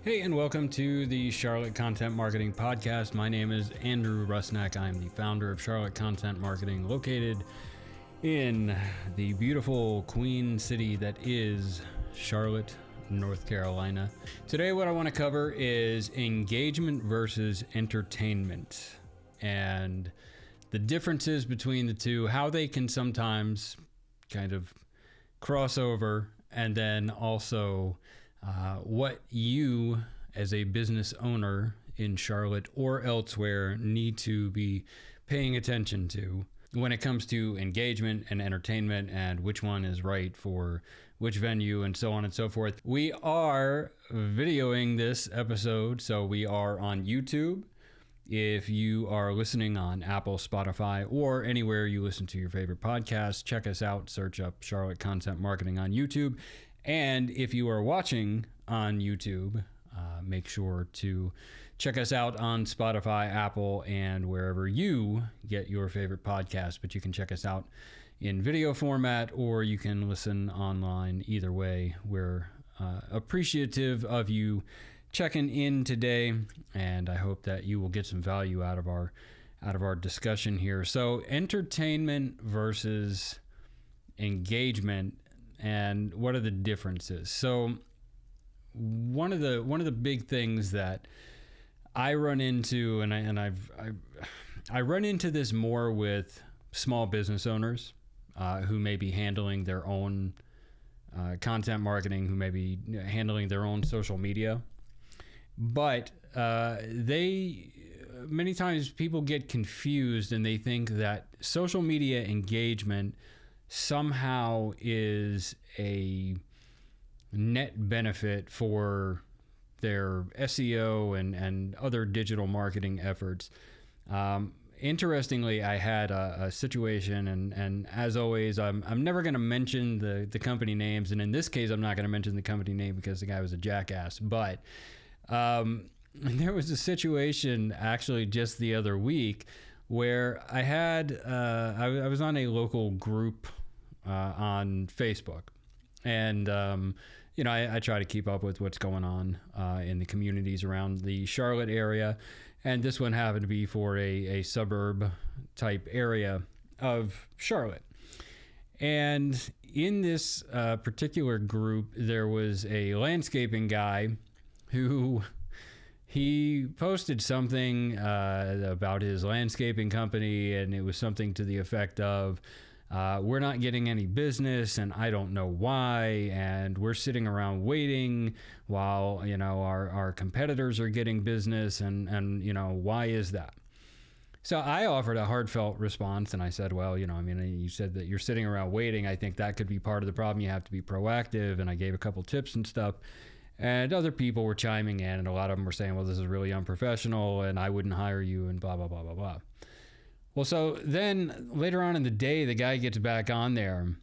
Hey, and welcome to the Charlotte Content Marketing Podcast. My name is Andrew Rusnak. I'm the founder of Charlotte Content Marketing, located in the beautiful Queen City that is Charlotte, North Carolina. Today, what I want to cover is engagement versus entertainment and the differences between the two, how they can sometimes kind of cross over, and then also what you as a business owner in Charlotte or elsewhere need to be paying attention to when it comes to engagement and entertainment and which one is right for which venue and so on and so forth. We are videoing this episode, so we are on YouTube. If you are listening on Apple, Spotify, or anywhere you listen to your favorite podcasts, check us out. Search up Charlotte Content Marketing on YouTube. And if you are watching on YouTube, make sure to check us out on Spotify, Apple, and wherever you get your favorite podcast. But you can check us out in video format, or you can listen online. Either way, we're appreciative of you checking in today, and I hope that you will get some value out of our discussion here. So, entertainment versus engagement, and what are the differences? So, one of the big things that I run into, and I run into this more with small business owners who may be handling their own content marketing, who may be handling their own social media. But many times people get confused and they think that social media engagement somehow is a net benefit for their SEO and other digital marketing efforts. Interestingly, I had a situation, and as always, I'm never going to mention the company names, and in this case, I'm not going to mention the company name because the guy was a jackass, but there was a situation actually just the other week where I had I was on a local group on Facebook, and I try to keep up with what's going on in the communities around the Charlotte area, and this one happened to be for a suburb type area of Charlotte. And in this particular group, there was a landscaping guy who he posted something about his landscaping company, and it was something to the effect of, we're not getting any business, and I don't know why, and we're sitting around waiting while, our competitors are getting business, and why is that? So I offered a heartfelt response, and I said, well, you said that you're sitting around waiting. I think that could be part of the problem. You have to be proactive, and I gave a couple tips and stuff. And other people were chiming in, and a lot of them were saying, well, this is really unprofessional, and I wouldn't hire you, and blah, blah, blah, blah, blah. Well, so then later on in the day, the guy gets back on there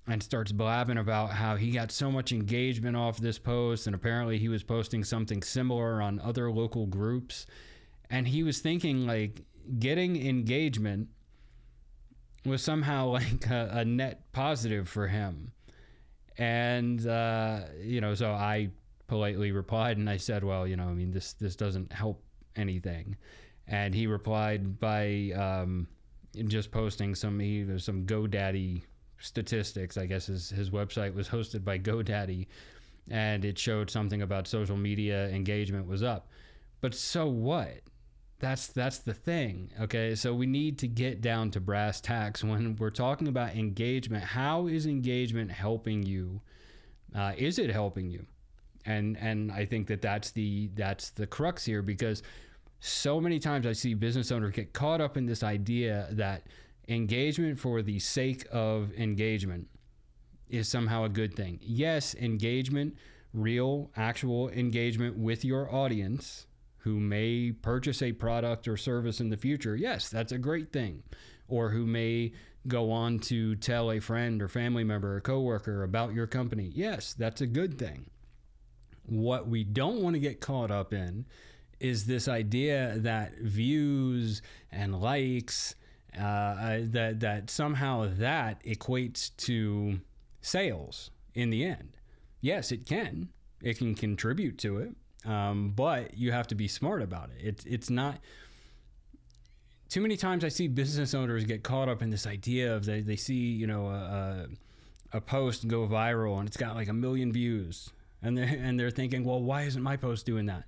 and starts blabbing about how he got so much engagement off this post, and apparently he was posting something similar on other local groups. And he was thinking like getting engagement was somehow like a net positive for him. And, so I politely replied, and I said, well, this doesn't help anything. And he replied by just posting some GoDaddy statistics. I guess his website was hosted by GoDaddy, and it showed something about social media engagement was up. But so what? That's the thing, okay? So we need to get down to brass tacks when we're talking about engagement. How is engagement helping you? Is it helping you? And I think that's the crux here, because so many times I see business owners get caught up in this idea that engagement for the sake of engagement is somehow a good thing. Yes, engagement, real, actual engagement with your audience who may purchase a product or service in the future. Yes, that's a great thing. Or who may go on to tell a friend or family member or coworker about your company. Yes, that's a good thing. What we don't want to get caught up in is this idea that views and likes, that somehow that equates to sales in the end. Yes, it can. It can contribute to it. But you have to be smart about it. It's not. Too many times I see business owners get caught up in this idea of they see a post go viral and it's got like 1 million views, and they're thinking, well, why isn't my post doing that?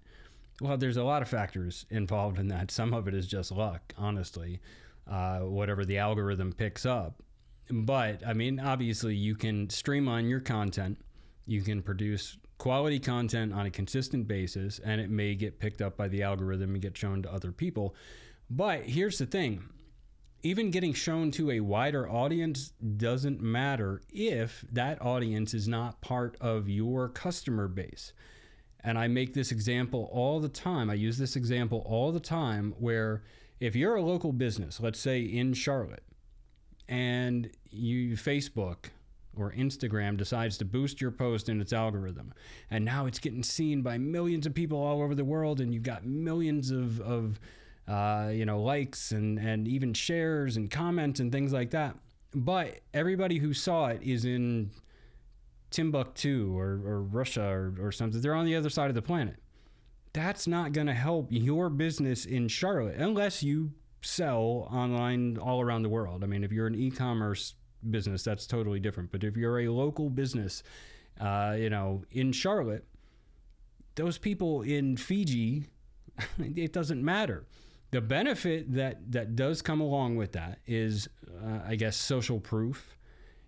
Well, there's a lot of factors involved in that. Some of it is just luck, honestly, whatever the algorithm picks up. But I mean, obviously, you can streamline your content. You can produce quality content on a consistent basis, and it may get picked up by the algorithm and get shown to other people. But here's the thing. Even getting shown to a wider audience doesn't matter if that audience is not part of your customer base. And I make this example all the time. I use this example all the time where if you're a local business, let's say in Charlotte, and Facebook or Instagram decides to boost your post in its algorithm, and now it's getting seen by millions of people all over the world, and you've got millions of likes and even shares and comments and things like that. But everybody who saw it is in Timbuktu or Russia or something. They're on the other side of the planet. That's not going to help your business in Charlotte unless you sell online all around the world. I mean, if you're an e-commerce business, that's totally different. But if you're a local business, in Charlotte, those people in Fiji, it doesn't matter. The benefit that does come along with that is, I guess, social proof,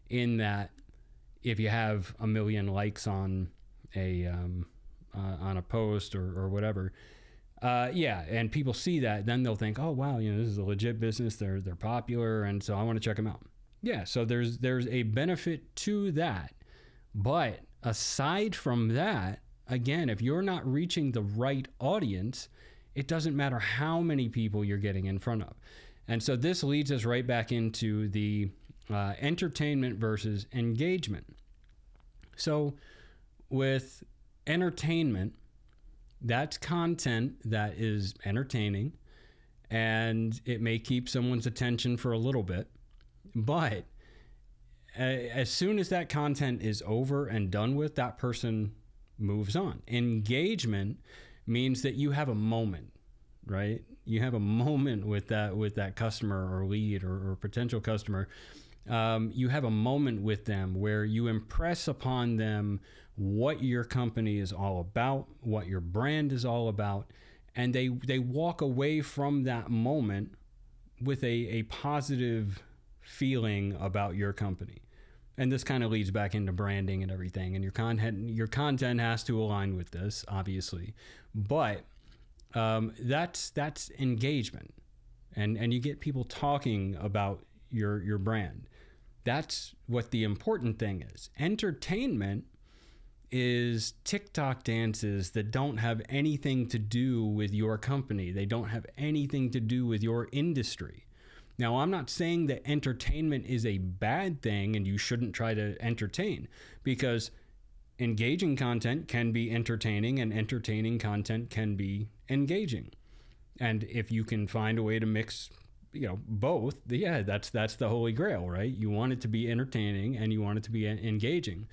in that if you have 1 million likes on a post or whatever, and people see that, then they'll think, oh wow, this is a legit business. They're popular, and so I want to check them out. Yeah, so there's a benefit to that. But aside from that, again, if you're not reaching the right audience, it doesn't matter how many people you're getting in front of. And so this leads us right back into the entertainment versus engagement. So with entertainment, that's content that is entertaining, and it may keep someone's attention for a little bit. But as soon as that content is over and done with, that person moves on. Engagement means that you have a moment, right? You have a moment with that customer or lead or potential customer. You have a moment with them where you impress upon them what your company is all about, what your brand is all about, and they walk away from that moment with a positive feeling about your company. And this kind of leads back into branding and everything. And your content has to align with this, obviously. But that's engagement, and you get people talking about your brand. That's what the important thing is. Entertainment is TikTok dances that don't have anything to do with your company. They don't have anything to do with your industry. Now, I'm not saying that entertainment is a bad thing and you shouldn't try to entertain, because engaging content can be entertaining and entertaining content can be engaging. And if you can find a way to mix, both, that's the holy grail, right? You want it to be entertaining and you want it to be engaging.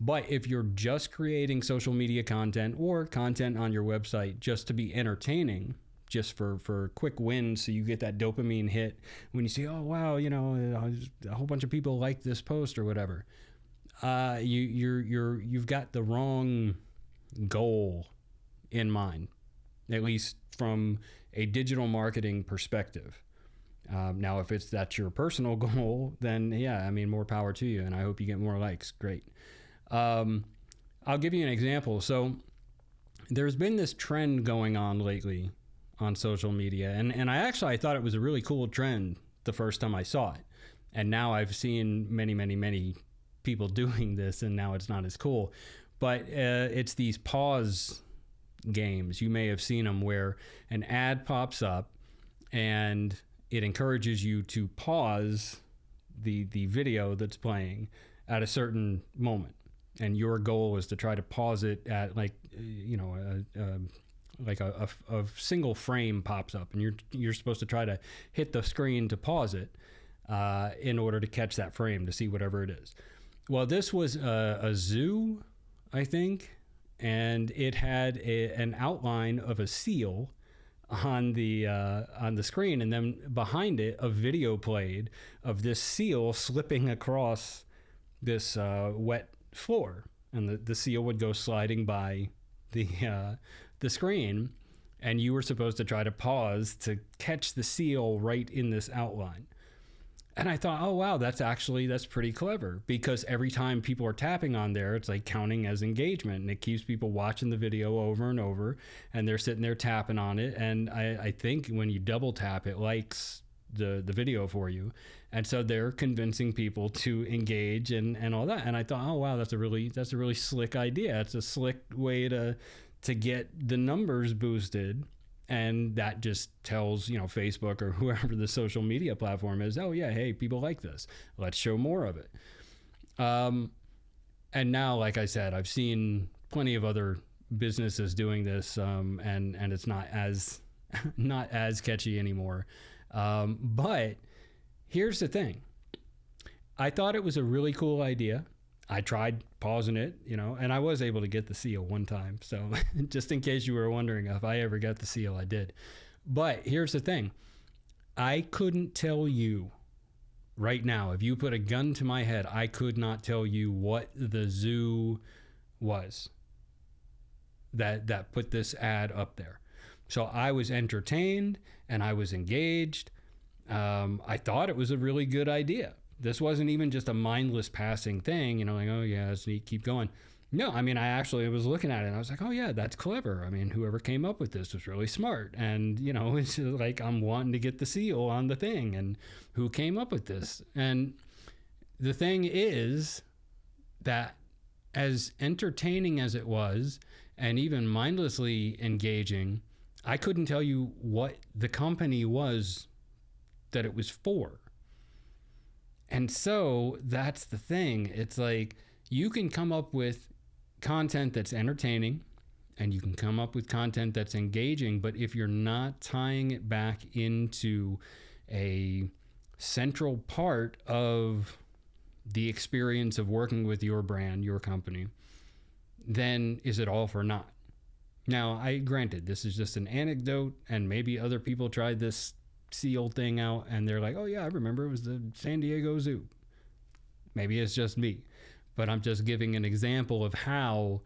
But if you're just creating social media content or content on your website just to be entertaining, just for quick wins, so you get that dopamine hit when you see, oh wow, a whole bunch of people like this post or whatever, you've got the wrong goal in mind, at least from a digital marketing perspective. Now, if that's your personal goal, then more power to you, and I hope you get more likes. Great. I'll give you an example. So there's been this trend going on lately on social media, and I thought it was a really cool trend the first time I saw it, and now I've seen many people doing this, and now it's not as cool. But it's these pause games. You may have seen them, where an ad pops up and it encourages you to pause the video that's playing at a certain moment, and your goal is to try to pause it at a single frame pops up, and you're supposed to try to hit the screen to pause it in order to catch that frame to see whatever it is. Well, this was a zoo, I think, and it had an outline of a seal on the screen, and then behind it a video played of this seal slipping across this wet floor, and the seal would go sliding by the screen, and you were supposed to try to pause to catch the seal right in this outline. And I thought, oh wow, that's pretty clever, because every time people are tapping on there, it's like counting as engagement, and it keeps people watching the video over and over, and they're sitting there tapping on it. And I think when you double tap, it likes the video for you, and so they're convincing people to engage and all that. And I thought, oh wow, that's a really slick idea. It's a slick way to get the numbers boosted. And that just tells, Facebook or whoever the social media platform is, oh yeah, hey, people like this. Let's show more of it. And now, like I said, I've seen plenty of other businesses doing this, and it's not as catchy anymore. But here's the thing. I thought it was a really cool idea. I tried pausing it, and I was able to get the seal one time. So just in case you were wondering if I ever got the seal, I did. But here's the thing. I couldn't tell you right now, if you put a gun to my head, I could not tell you what the zoo was that put this ad up there. So I was entertained and I was engaged. I thought it was a really good idea. This wasn't even just a mindless passing thing, like, oh yeah, it's neat, keep going. No, I actually was looking at it and I was like, oh yeah, that's clever. Whoever came up with this was really smart. And, it's like, I'm wanting to get the seal on the thing, and who came up with this? And the thing is that, as entertaining as it was, and even mindlessly engaging, I couldn't tell you what the company was that it was for. And so that's the thing. It's like, you can come up with content that's entertaining, and you can come up with content that's engaging, but if you're not tying it back into a central part of the experience of working with your brand, your company, then is it all for naught? Now, granted, this is just an anecdote, and maybe other people tried this seal thing out and they're like, oh yeah, I remember it was the San Diego Zoo. Maybe it's just me, but I'm just giving an example of how,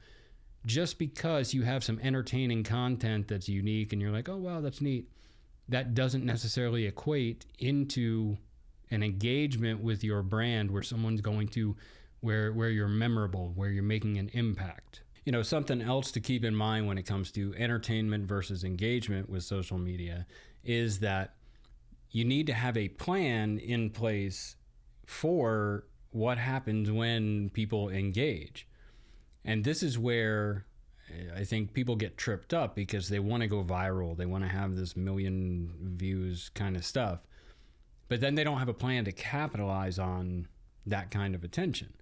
just because you have some entertaining content that's unique and you're like, oh wow, that's neat, that doesn't necessarily equate into an engagement with your brand where someone's going to, where you're memorable, where you're making an impact. Something else to keep in mind when it comes to entertainment versus engagement with social media is that you need to have a plan in place for what happens when people engage. And this is where I think people get tripped up, because they want to go viral. They want to have this million views kind of stuff. But then they don't have a plan to capitalize on that kind of attention.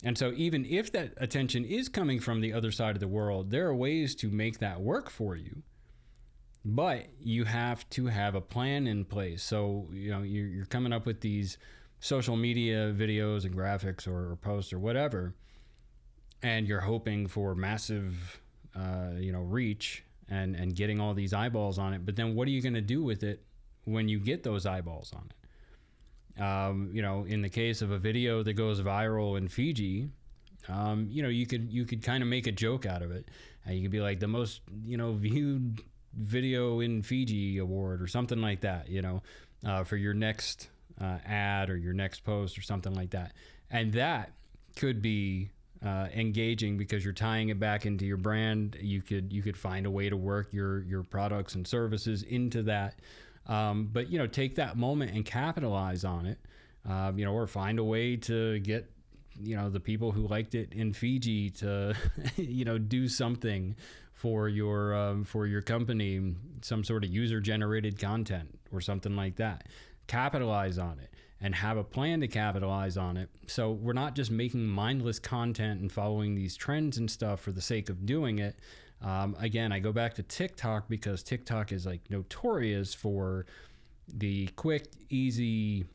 And so even if that attention is coming from the other side of the world, there are ways to make that work for you. But you have to have a plan in place. So, you're coming up with these social media videos and graphics or posts or whatever, and you're hoping for massive, reach and getting all these eyeballs on it. But then what are you going to do with it when you get those eyeballs on it? In the case of a video that goes viral in Fiji, you could kind of make a joke out of it. You could be like, the most, viewed video in Fiji award or something like that, for your next ad or your next post or something like that. And that could be engaging, because you're tying it back into your brand. You could find a way to work your products and services into that. But take that moment and capitalize on it, or find a way to get, the people who liked it in Fiji to, do something for your company, some sort of user-generated content or something like that. Capitalize on it and have a plan to capitalize on it. So we're not just making mindless content and following these trends and stuff for the sake of doing it. Again, I go back to TikTok, because TikTok is like notorious for the quick, easy,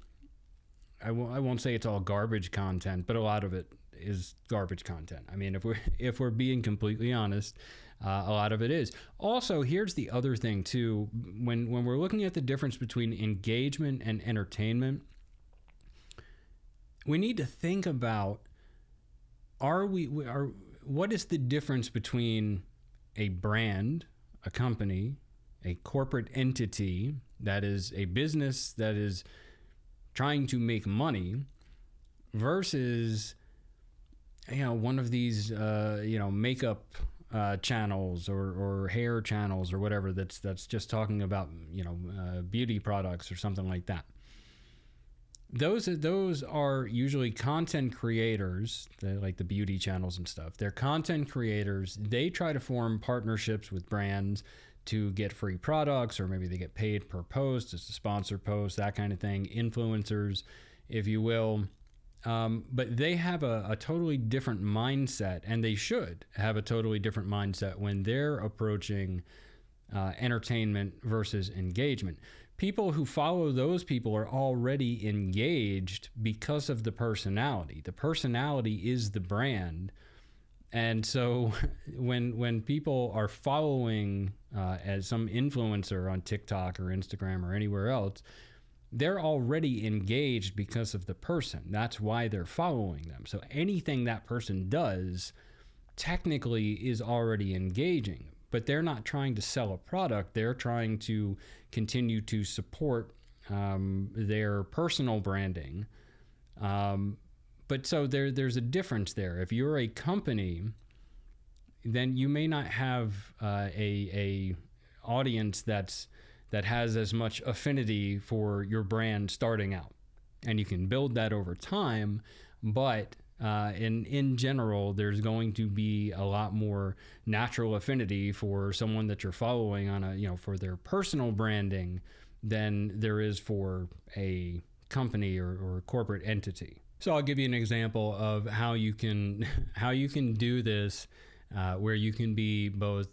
I won't say it's all garbage content, but a lot of it is garbage content. I mean, if we're being completely honest, a lot of it is. Also, here's the other thing too. When we're looking at the difference between engagement and entertainment, we need to think about what is the difference between a brand, a company, a corporate entity that is a business that is trying to make money versus one of these makeup channels or hair channels or whatever that's just talking about beauty products or something like that. Those are usually content creators, like the beauty channels and stuff. They're content creators. They try to form partnerships with brands to get free products, or maybe they get paid per post, as a sponsor post, that kind of thing. Influencers, if you will. But they have a totally different mindset, and they should have a totally different mindset when they're approaching entertainment versus engagement. People who follow those people are already engaged because of the personality. The personality is the brand. And so when people are following as some influencer on TikTok or Instagram or anywhere else, they're already engaged because of the person. That's why they're following them. So anything that person does technically is already engaging, but they're not trying to sell a product. They're trying to continue to support their personal branding. But so there's a difference there. If you're a company, then you may not have a audience that has as much affinity for your brand starting out, and you can build that over time. But in general, there's going to be a lot more natural affinity for someone that you're following on for their personal branding than there is for a company or corporate entity. So I'll give you an example of how you can do this, where you can be both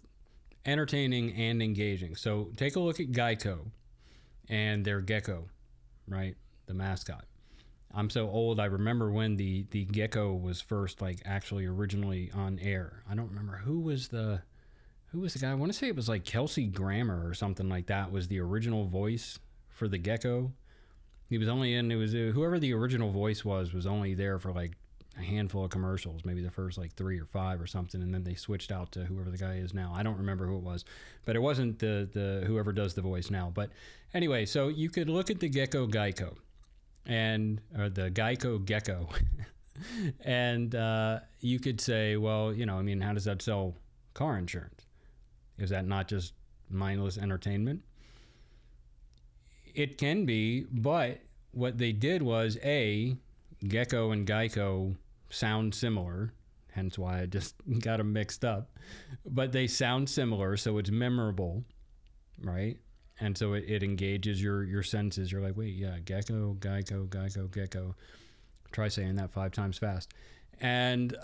entertaining and engaging. So take a look at Geico and their gecko, right? The mascot. I'm so old, I remember when the gecko was first actually originally on air. I don't remember who was the guy. I want to say it was like Kelsey Grammer or something like that was the original voice for the gecko. He was only whoever the original voice was only there for like a handful of commercials, maybe the first 3 or 5 or something, and then they switched out to whoever the guy is now. I don't remember who it was, but it wasn't the whoever does the voice now. But anyway, so you could look at the Gecko Geico or the Geico Gecko and you could say, well, how does that sell car insurance? Is that not just mindless entertainment? It can be, but what they did was Gecko and Geico sound similar, hence why I just got them mixed up. But they sound similar, so it's memorable, right? And so it engages your senses. You're like, wait, yeah, Gecko, Geico, Geico, Gecko. Try saying that 5 times fast. And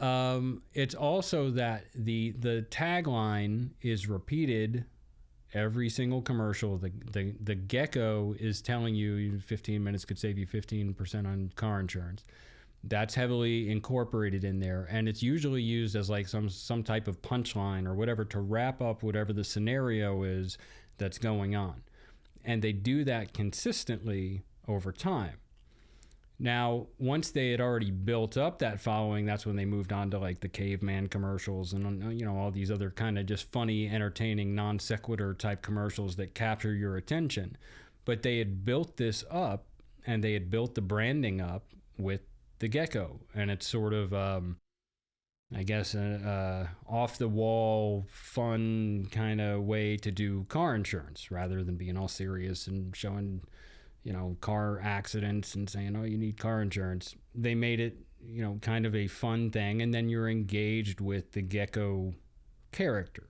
it's also that the tagline is repeated every single commercial. The gecko is telling you 15 minutes could save you 15% on car insurance. That's heavily incorporated in there, and it's usually used as some type of punchline or whatever to wrap up whatever the scenario is that's going on. And they do that consistently over time. Now, once they had already built up that following, that's when they moved on to the caveman commercials and all these other kind of just funny, entertaining, non sequitur type commercials that capture your attention. But they had built this up, and they had built the branding up with the gecko, and it's sort of I guess off the wall, fun kind of way to do car insurance rather than being all serious and showing car accidents and saying, oh, you need car insurance. They made it, kind of a fun thing. And then you're engaged with the gecko character.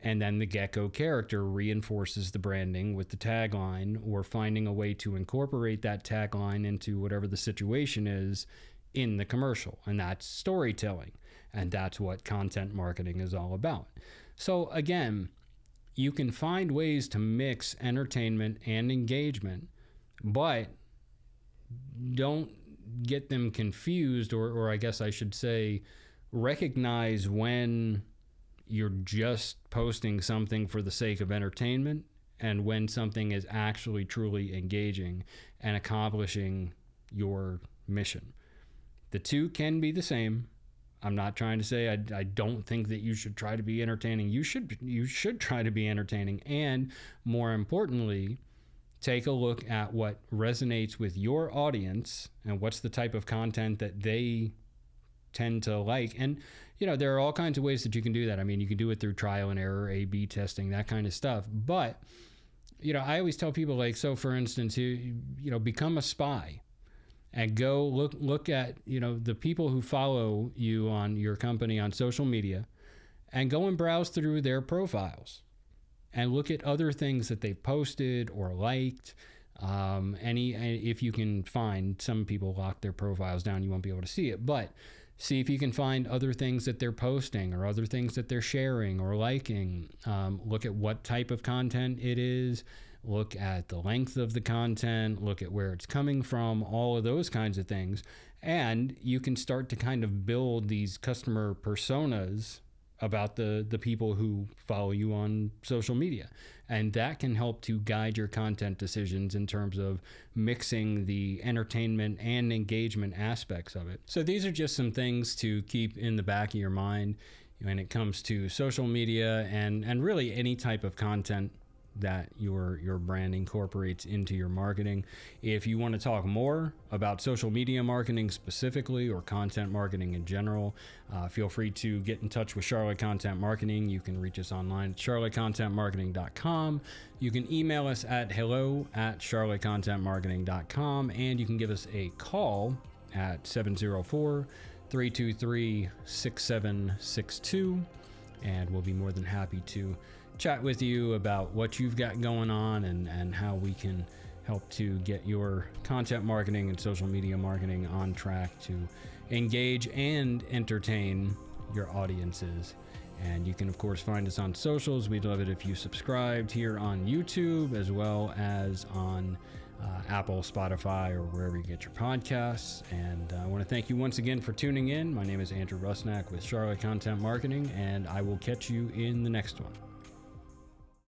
And then the gecko character reinforces the branding with the tagline, or finding a way to incorporate that tagline into whatever the situation is in the commercial. And that's storytelling. And that's what content marketing is all about. So again, you can find ways to mix entertainment and engagement, but don't get them confused, or I guess I should say, recognize when you're just posting something for the sake of entertainment and when something is actually truly engaging and accomplishing your mission. The two can be the same. I'm not trying to say I don't think that you should try to be entertaining. You should try to be entertaining, and more importantly, take a look at what resonates with your audience and what's the type of content that they tend to like. And there are all kinds of ways that you can do that. I mean, you can do it through trial and error, A/B testing, that kind of stuff. But I always tell people, like, so for instance, become a spy and go look at the people who follow you on your company on social media, and go and browse through their profiles and look at other things that they've posted or liked. If you can find, some people lock their profiles down, you won't be able to see it, but see if you can find other things that they're posting or other things that they're sharing or liking. Look at what type of content it is. Look at the length of the content. Look at where it's coming from, all of those kinds of things. And you can start to kind of build these customer personas about the people who follow you on social media. And that can help to guide your content decisions in terms of mixing the entertainment and engagement aspects of it. So these are just some things to keep in the back of your mind when it comes to social media and really any type of content that your brand incorporates into your marketing. If you want to talk more about social media marketing specifically, or content marketing in general, feel free to get in touch with Charlotte Content Marketing. You can reach us online at charlottecontentmarketing.com. You can email us at hello@charlottecontentmarketing.com, and you can give us a call at 704-323-6762, and we'll be more than happy to chat with you about what you've got going on and how we can help to get your content marketing and social media marketing on track to engage and entertain your audiences. And you can, of course, find us on socials. We'd love it if you subscribed here on YouTube, as well as on Apple, Spotify, or wherever you get your podcasts. And I want to thank you once again for tuning in. My name is Andrew Rusnak with Charlotte Content Marketing, and I will catch you in the next one.